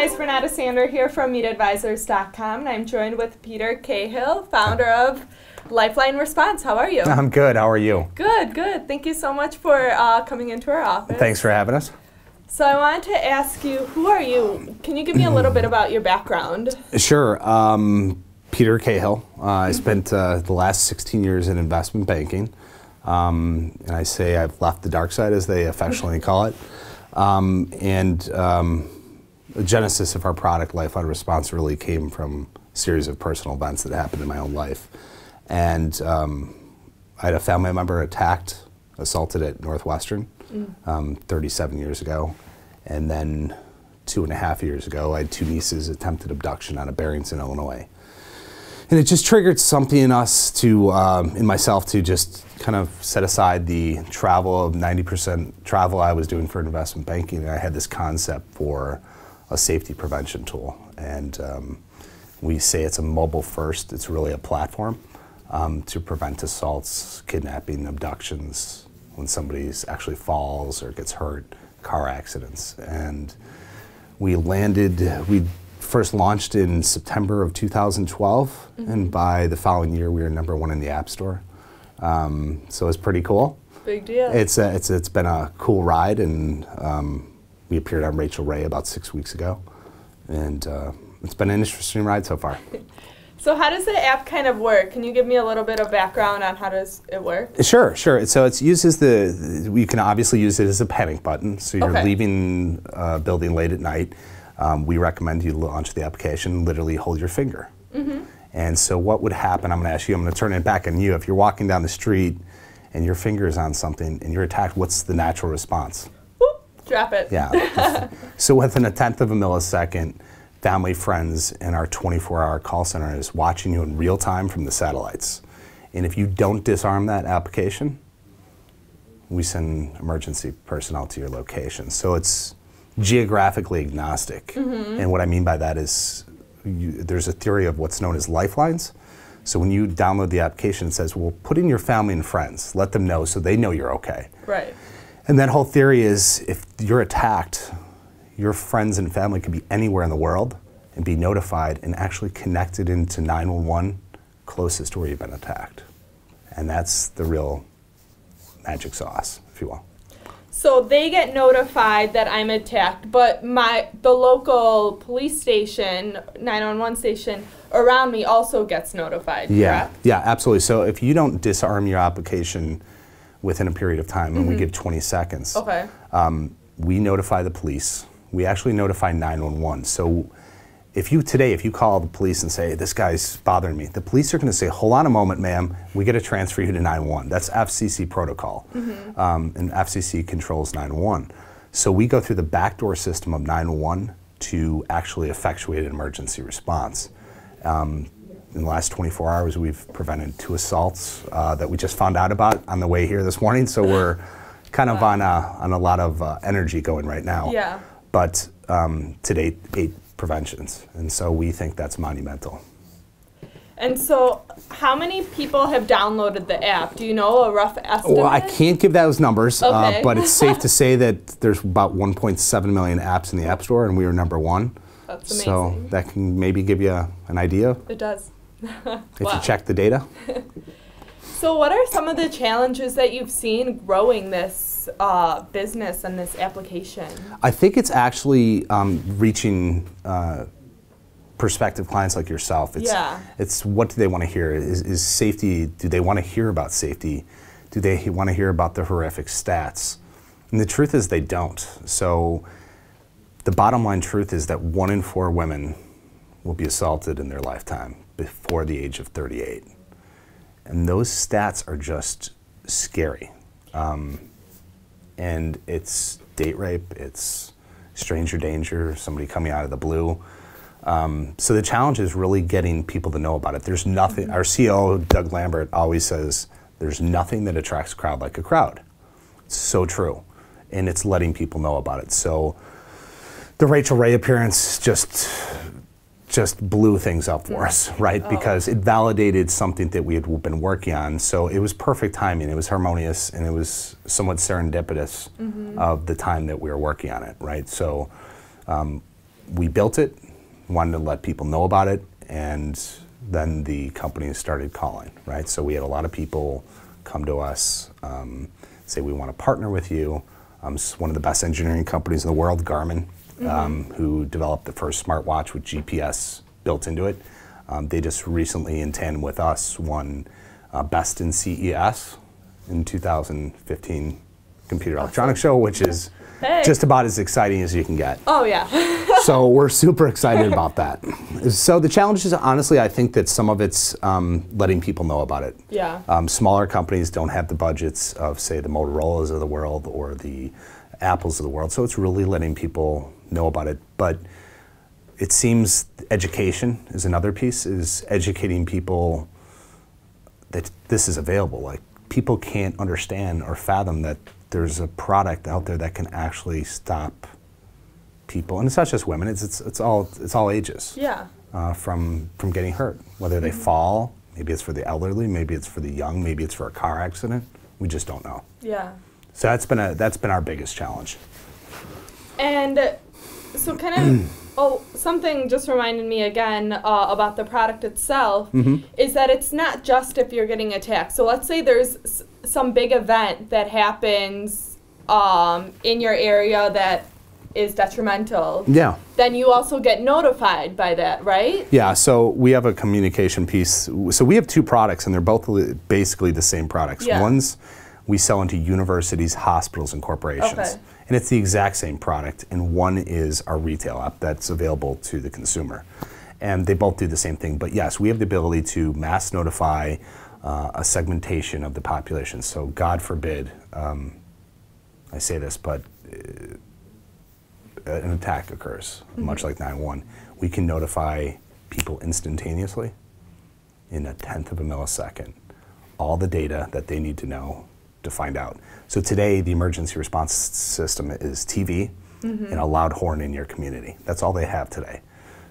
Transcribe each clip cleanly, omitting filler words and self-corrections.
guys, Renata Sander here from MeetAdvisors.com, and I'm joined with Peter Cahill, founder of LifeLine Response. How are you? I'm good. How are you? Good, good. Thank you so much for coming into our office. Thanks for having us. So I wanted to ask you, who are you? Can you give me a little bit about your background? Sure. Peter Cahill. I spent the last 16 years in investment banking. And I say I've left the dark side, as they affectionately call it. The genesis of our product, LifeLine Response, really came from a series of personal events that happened in my own life. And I had a family member assaulted at Northwestern 37 years ago. And then 2.5 years ago, I had 2 nieces attempted abduction out of Barrington, Illinois. And it just triggered something in us to, in myself, to just kind of set aside the travel of 90% travel I was doing for investment banking. And I had this concept for a safety prevention tool. And we say it's a mobile first. It's really a platform to prevent assaults, kidnapping, abductions, when somebody actually falls or gets hurt, car accidents. And we first launched in September of 2012, and by the following year we were #1 in the App Store. So it's pretty cool. Big deal. It's been a cool ride, and we appeared on Rachel Ray about 6 weeks ago, and it's been an interesting ride so far. So how does the app kind of work? Can you give me a little bit of background on how does it work? Sure. So it's used as you can obviously use it as a panic button. So you're leaving a building late at night. We recommend you launch the application, literally hold your finger. And so what would happen, I'm going to ask you, I'm going to turn it back on you. If you're walking down the street and your finger is on something and you're attacked, what's the natural response? Whoop, drop it. Yeah. So within 1/10 of a millisecond, family, friends, and our 24-hour call center is watching you in real time from the satellites. And if you don't disarm that application, we send emergency personnel to your location. So it's geographically agnostic. And what I mean by that is there's a theory of what's known as lifelines. So when you download the application, it says, well, put in your family and friends. Let them know so they know you're okay. Right. And that whole theory is if you're attacked, your friends and family could be anywhere in the world and be notified and actually connected into 911 closest to where you've been attacked. And that's the real magic sauce, if you will. So they get notified that I'm attacked, but the local police station, 911 station around me also gets notified, correct? Yeah, absolutely. So if you don't disarm your application within a period of time, and we give 20 seconds, we notify the police. We actually notify 911. So if you call the police and say, this guy's bothering me, the police are going to say, hold on a moment, ma'am, we got to transfer you to 911. That's FCC protocol, and FCC controls 911. So we go through the backdoor system of 911 to actually effectuate an emergency response. In the last 24 hours, we've prevented 2 assaults that we just found out about on the way here this morning. So we're kind of on a lot of energy going right now. Yeah. But to date, 8 preventions, and so we think that's monumental. And so how many people have downloaded the app? Do you know a rough estimate? Well, I can't give those numbers, Okay. but it's safe to say that there's about 1.7 million apps in the App Store, and we were #1. That's amazing. So that can maybe give you an idea. It does. If you check the data. So what are some of the challenges that you've seen growing this business and this application? I think it's actually reaching prospective clients like yourself. It's what do they want to hear? Is safety, do they want to hear about safety? Do they want to hear about the horrific stats? And the truth is they don't. So the bottom line truth is that 1 in 4 women will be assaulted in their lifetime before the age of 38. And those stats are just scary. And it's date rape, it's stranger danger, somebody coming out of the blue. So the challenge is really getting people to know about it. There's nothing, our CEO, Doug Lambert, always says, there's nothing that attracts a crowd like a crowd. It's so true. And it's letting people know about it. So the Rachel Ray appearance just blew things up for us, right? Because it validated something that we had been working on. So it was perfect timing. It was harmonious, and it was somewhat serendipitous of the time that we were working on it, right? So we built it, wanted to let people know about it, and then the companies started calling, right? So we had a lot of people come to us, say we want to partner with you. One of the best engineering companies in the world, Garmin, who developed the first smartwatch with GPS built into it. They just recently, in tandem with us, won Best in CES in 2015 Computer Electronics Show, which is just about as exciting as you can get. Oh, yeah. So we're super excited about that. So the challenge is, honestly, I think that some of it's letting people know about it. Yeah. Smaller companies don't have the budgets of, say, the Motorola's of the world or the Apples of the world, so it's really letting people know about it. But it seems education is another piece, is educating people that this is available. Like, people can't understand or fathom that there's a product out there that can actually stop people, and it's not just women. It's all ages. Yeah. From getting hurt, whether they fall. Maybe it's for the elderly. Maybe it's for the young. Maybe it's for a car accident. We just don't know. Yeah. So that's been our biggest challenge. And so kind of, something just reminded me again about the product itself, is that it's not just if you're getting attacked. So let's say there's some big event that happens in your area that is detrimental. Yeah. Then you also get notified by that, right? Yeah, so we have a communication piece. So we have two products, and they're both basically the same products. Yeah. One's we sell into universities, hospitals, and corporations. Okay. And it's the exact same product, and one is our retail app that's available to the consumer. And they both do the same thing, but yes, we have the ability to mass notify a segmentation of the population. So God forbid, I say this, but an attack occurs, much like 911. We can notify people instantaneously in 1/10 of a millisecond, all the data that they need to know to find out. So today, the emergency response system is TV and a loud horn in your community. That's all they have today.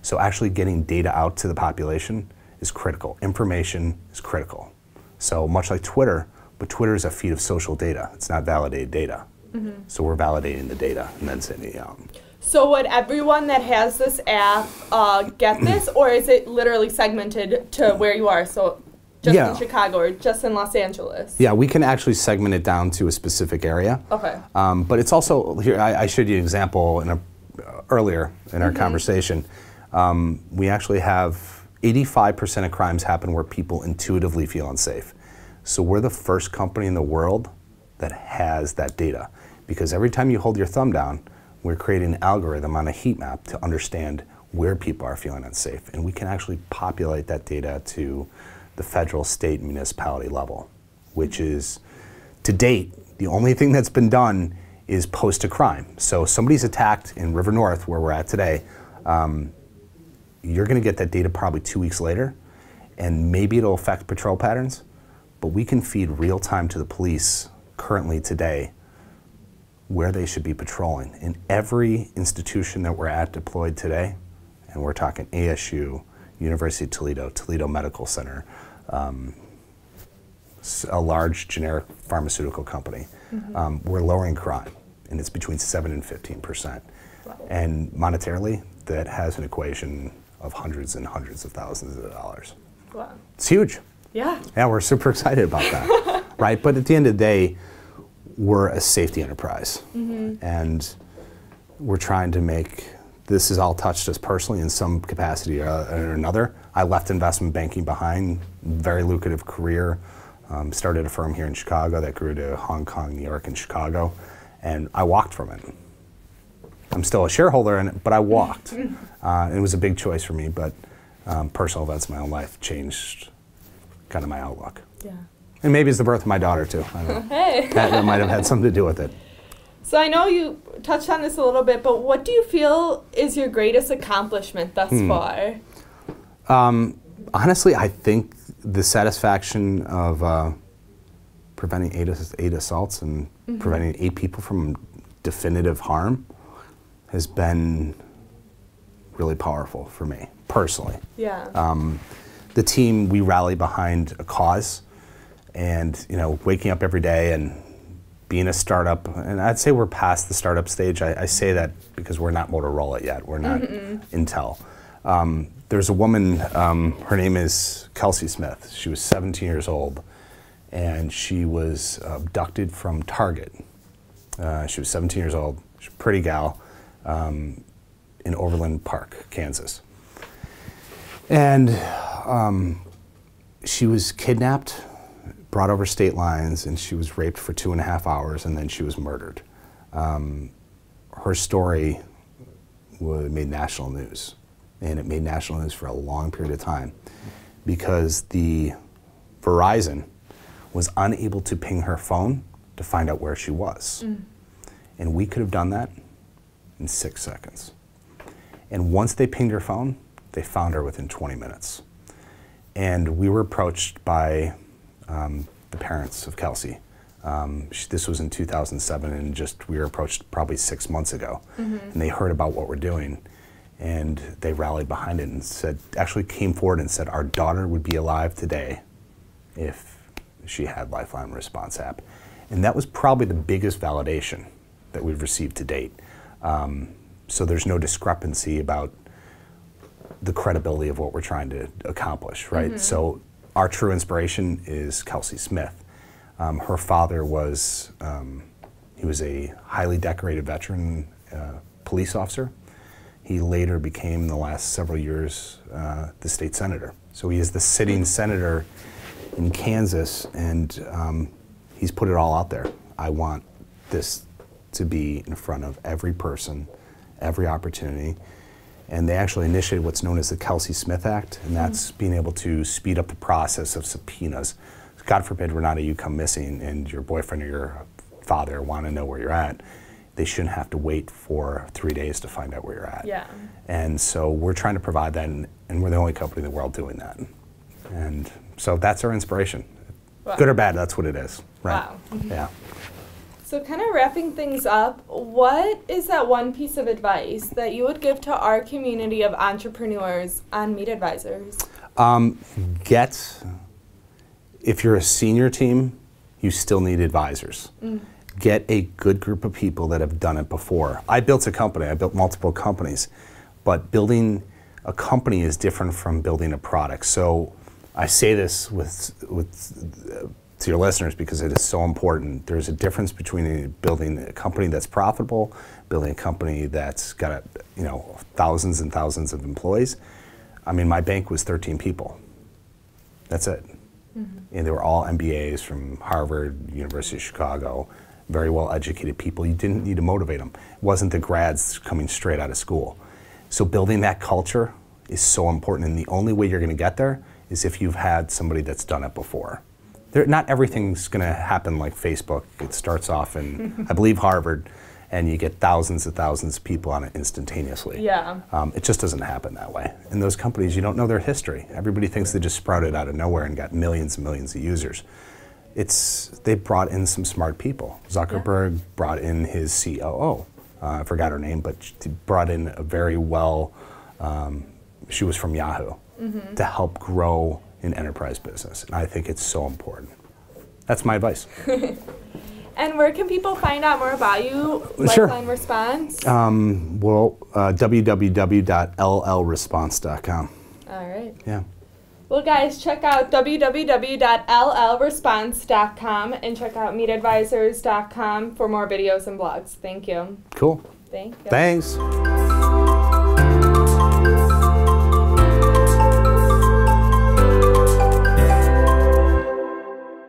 So actually getting data out to the population is critical. Information is critical. So much like Twitter, but Twitter is a feed of social data. It's not validated data. So we're validating the data and then sending it out. So would everyone that has this app get this, or is it literally segmented to where you are? So just in Chicago or just in Los Angeles? Yeah, we can actually segment it down to a specific area. Okay. But it's also, here, I showed you an example earlier in our conversation. We actually have 85% of crimes happen where people intuitively feel unsafe. So we're the first company in the world that has that data. Because every time you hold your thumb down, we're creating an algorithm on a heat map to understand where people are feeling unsafe. And we can actually populate that data to the federal, state, and municipality level, which is, to date, the only thing that's been done is post a crime. So somebody's attacked in River North, where we're at today, you're gonna get that data probably 2 weeks later, and maybe it'll affect patrol patterns, but we can feed real time to the police currently today where they should be patrolling. In every institution that we're at deployed today, and we're talking ASU, University of Toledo, Toledo Medical Center, a large generic pharmaceutical company, we're lowering crime, and it's between 7 and 15%. Wow. And monetarily, that has an equation of hundreds and hundreds of thousands of dollars. Wow. It's huge. Yeah. Yeah, we're super excited about that, right? But at the end of the day, we're a safety enterprise, and we're trying to make, this has all touched us personally in some capacity or another. I left investment banking behind, very lucrative career, started a firm here in Chicago that grew to Hong Kong, New York, and Chicago, and I walked from it. I'm still a shareholder in it, but I walked. It was a big choice for me, but personal events in my own life changed kind of my outlook. Yeah. And maybe it's the birth of my daughter, too. I don't know. Hey. That might have had something to do with it. So I know you touched on this a little bit, but what do you feel is your greatest accomplishment thus far? Honestly, I think the satisfaction of preventing eight assaults and preventing 8 people from definitive harm has been really powerful for me, personally. Yeah. The team, we rally behind a cause. And waking up every day and being a startup, and I'd say we're past the startup stage. I say that because we're not Motorola yet. We're not Intel. There's a woman, her name is Kelsey Smith. She was 17 years old, and she was abducted from Target. She was 17 years old. She's a pretty gal in Overland Park, Kansas. And she was kidnapped, brought over state lines, and she was raped for 2.5 hours, and then she was murdered. Her story made national news, and it made national news for a long period of time because the Verizon was unable to ping her phone to find out where she was. And we could have done that in 6 seconds. And once they pinged her phone, they found her within 20 minutes. And we were approached by the parents of Kelsey. This was in 2007, and we were approached probably 6 months ago. And they heard about what we're doing, and they rallied behind it and actually came forward and said, our daughter would be alive today if she had LifeLine Response app. And that was probably the biggest validation that we've received to date. So there's no discrepancy about the credibility of what we're trying to accomplish, right? So our true inspiration is Kelsey Smith. Her father was, he was a highly decorated veteran police officer. He later became, in the last several years, the state senator. So he is the sitting senator in Kansas, and he's put it all out there. I want this to be in front of every person, every opportunity. And they actually initiated what's known as the Kelsey Smith Act, and that's being able to speed up the process of subpoenas. God forbid, Renata, you come missing and your boyfriend or your father want to know where you're at. They shouldn't have to wait for 3 days to find out where you're at. Yeah. And so we're trying to provide that, and we're the only company in the world doing that. And so that's our inspiration. Wow. Good or bad, that's what it is. Right? Wow. Yeah. So kind of wrapping things up, what is that one piece of advice that you would give to our community of entrepreneurs on Meet Advisors? If you're a senior team, you still need advisors. Get a good group of people that have done it before. I built a company, I built multiple companies, but building a company is different from building a product. So I say this to your listeners because it is so important. There's a difference between building a company that's profitable, building a company that's got thousands and thousands of employees. I mean, my bank was 13 people. That's it. And they were all MBAs from Harvard, University of Chicago, very well educated people. You didn't need to motivate them. It wasn't the grads coming straight out of school. So building that culture is so important, and the only way you're going to get there is if you've had somebody that's done it before. Not everything's going to happen like Facebook. It starts off in, I believe, Harvard, and you get thousands and thousands of people on it instantaneously. Yeah. It just doesn't happen that way. In those companies, you don't know their history. Everybody thinks they just sprouted out of nowhere and got millions and millions of users. They brought in some smart people. Zuckerberg brought in his COO. I forgot her name, but she brought in a very well, she was from Yahoo, to help grow an enterprise business. And I think it's so important. That's my advice. And where can people find out more about you? Sure. LifeLine Response? www.llresponse.com. All right. Yeah. Well, guys, check out www.llresponse.com and check out meetadvisors.com for more videos and blogs. Thank you. Cool. Thank you. Thanks.